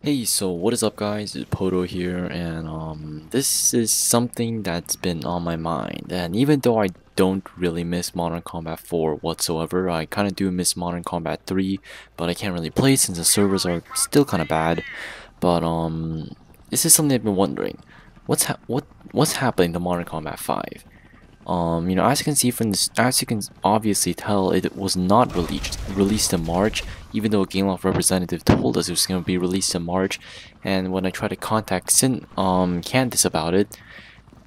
Hey, so what is up guys, it's Pohdoh here, and this is something that's been on my mind, and even though I don't really miss Modern Combat 4 whatsoever, I kind of do miss Modern Combat 3, but I can't really play since the servers are still kind of bad. But this is something I've been wondering, what's happening to Modern Combat 5? As you can see from this, as you can obviously tell, it was not released in March, even though a Game Loft representative told us it was going to be released in March. And when I tried to contact Candice about it,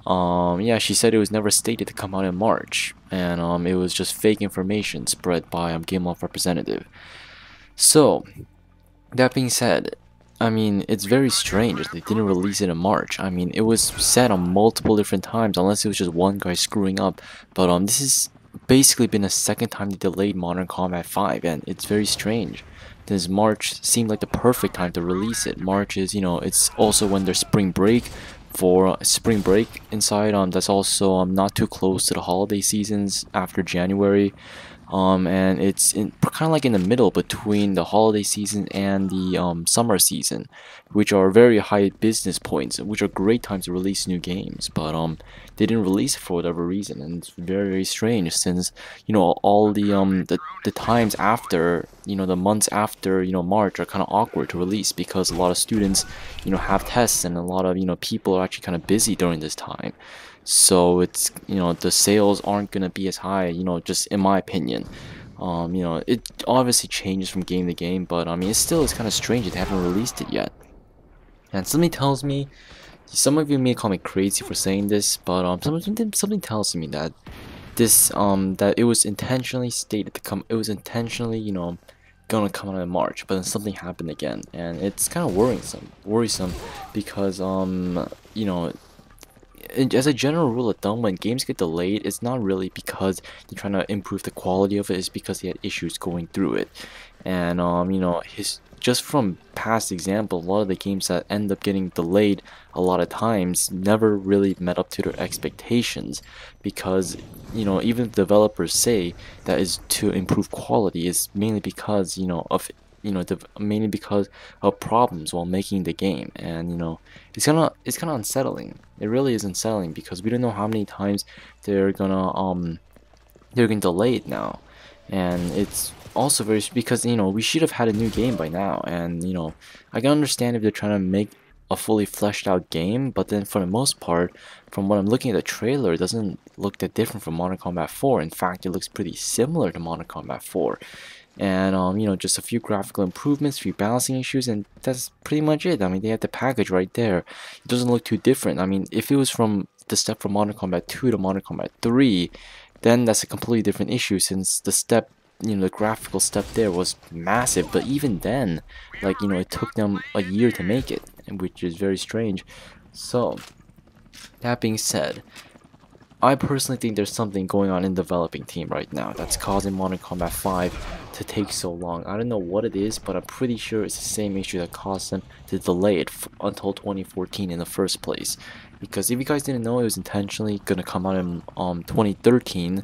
yeah, she said it was never stated to come out in March, and it was just fake information spread by Game Loft representative. So that being said, I mean, it's very strange that they didn't release it in March. I mean, it was said on multiple different times, unless it was just one guy screwing up. But this has basically been the second time they delayed Modern Combat 5, and it's very strange. This March seemed like the perfect time to release it. March is, it's also when there's spring break. For spring break inside, that's also not too close to the holiday seasons after January. And it's kind of like in the middle between the holiday season and the summer season, which are very high business points, which are great times to release new games. But they didn't release it for whatever reason, and it's very, very strange since all the times after, the months after March are kind of awkward to release because a lot of students have tests, and a lot of people are actually kind of busy during this time. So it's the sales aren't gonna be as high, just in my opinion. It obviously changes from game to game, but I mean it's kind of strange that they haven't released it yet. And something tells me, some of you may call me crazy for saying this, but something tells me that that it was intentionally stated to come, it was intentionally gonna come out in March, but then something happened again, and it's kind of worrisome because as a general rule of thumb, when games get delayed, it's not really because they're trying to improve the quality of it, it's because they had issues going through it. And just from past example, a lot of the games that end up getting delayed a lot of times never really met up to their expectations, because even if developers say that is to improve quality, it's mainly because mainly because of problems while making the game. And it's kind of unsettling. It really is unsettling because we don't know how many times they're gonna delay it now. And it's also very, because we should have had a new game by now. And I can understand if they're trying to make a fully fleshed out game, but then for the most part, from what I'm looking at the trailer, it doesn't look that different from Modern Combat 4. In fact, it looks pretty similar to Modern Combat 4. And just a few graphical improvements, few balancing issues, and that's pretty much it. I mean, they have the package right there. It doesn't look too different. I mean, if it was from the step from Modern Combat 2 to Modern Combat 3, then that's a completely different issue, since the step, the graphical step there was massive. But even then, like, it took them a year to make it, which is very strange. So that being said, I personally think there's something going on in the developing team right now that's causing Modern Combat 5 to take so long. I don't know what it is, but I'm pretty sure it's the same issue that caused them to delay it until 2014 in the first place. Because if you guys didn't know, it was intentionally going to come out in 2013,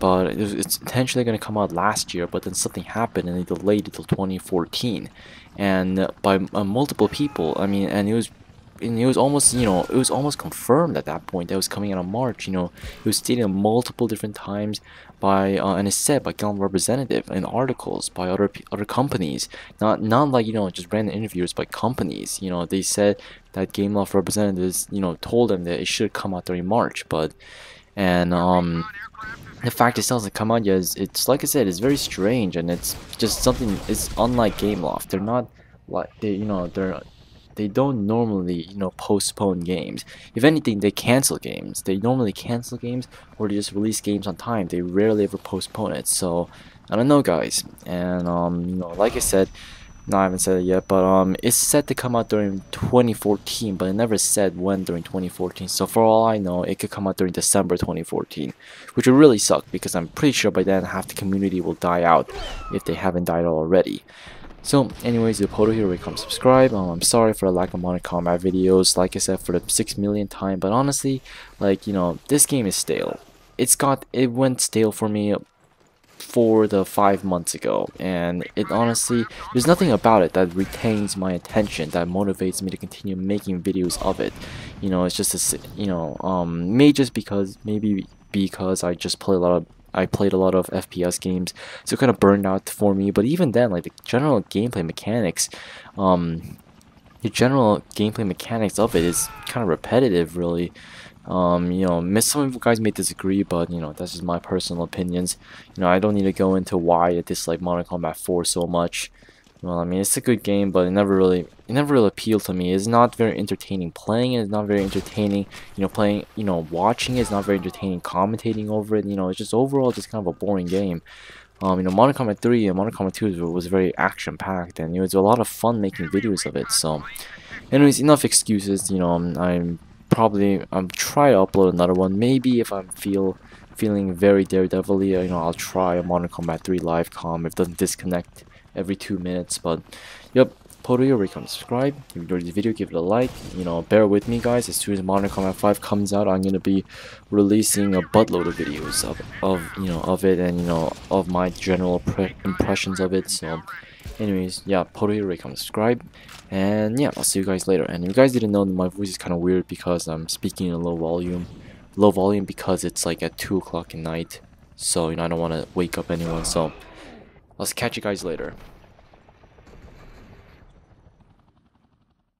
but it's intentionally going to come out last year, but then something happened and they delayed it till 2014. And by multiple people, I mean, and it was almost, it was almost confirmed at that point that it was coming out in March. It was stated multiple different times by, and it's said by Game representative in articles by other companies, not like, just random interviews by companies. They said that Game Loft representatives, told them that it should come out during March, but, and, the fact it still hasn't come out yet it's like I said, it's very strange, and it's just something, it's unlike Game Loft. They're not like, they don't normally, postpone games. If anything, they cancel games. They normally cancel games, or they just release games on time. They rarely ever postpone it. So, I don't know, guys. And, like I said, no, I haven't said it yet, but, it's set to come out during 2014, but it never said when during 2014. So, for all I know, it could come out during December 2014, which would really suck, because I'm pretty sure by then half the community will die out if they haven't died already. So anyways, the Pohdoh here, come subscribe. I'm sorry for the lack of Modern Combat videos, like I said, for the 6 millionth time, but honestly, like, this game is stale. It went stale for me 4 to 5 months ago, and it honestly, there's nothing about it that retains my attention, that motivates me to continue making videos of it. You know, it's just maybe just because I just played a lot of FPS games, so it kind of burned out for me. But even then, like the general gameplay mechanics, of it is kind of repetitive, really. Some of you guys may disagree, but that's just my personal opinions. I don't need to go into why I dislike Modern Combat 4 so much. Well, I mean, it's a good game, but it never really appealed to me. It's not very entertaining playing it. It's not very entertaining, watching it. It's not very entertaining commentating over it. It's just overall just kind of a boring game. Modern Combat 3 and Modern Combat 2 was very action-packed, and it was a lot of fun making videos of it. So, anyways, enough excuses. I'm try to upload another one. Maybe if I'm feeling very daredevil-y, I'll try a Modern Combat 3 live com if it doesn't disconnect every 2 minutes. But yep, Pohdoh, rate, comment, subscribe. If you enjoyed this video, give it a like. Bear with me, guys. As soon as Modern Combat 5 comes out, I'm gonna be releasing a buttload of videos of it, and of my general impressions of it. So anyways, yeah, Pohdoh, rate, comment, subscribe, and yeah, I'll see you guys later. And if you guys didn't know, my voice is kind of weird because I'm speaking in a low volume because it's like at 2 o'clock at night. So I don't want to wake up anyone. So I'll catch you guys later.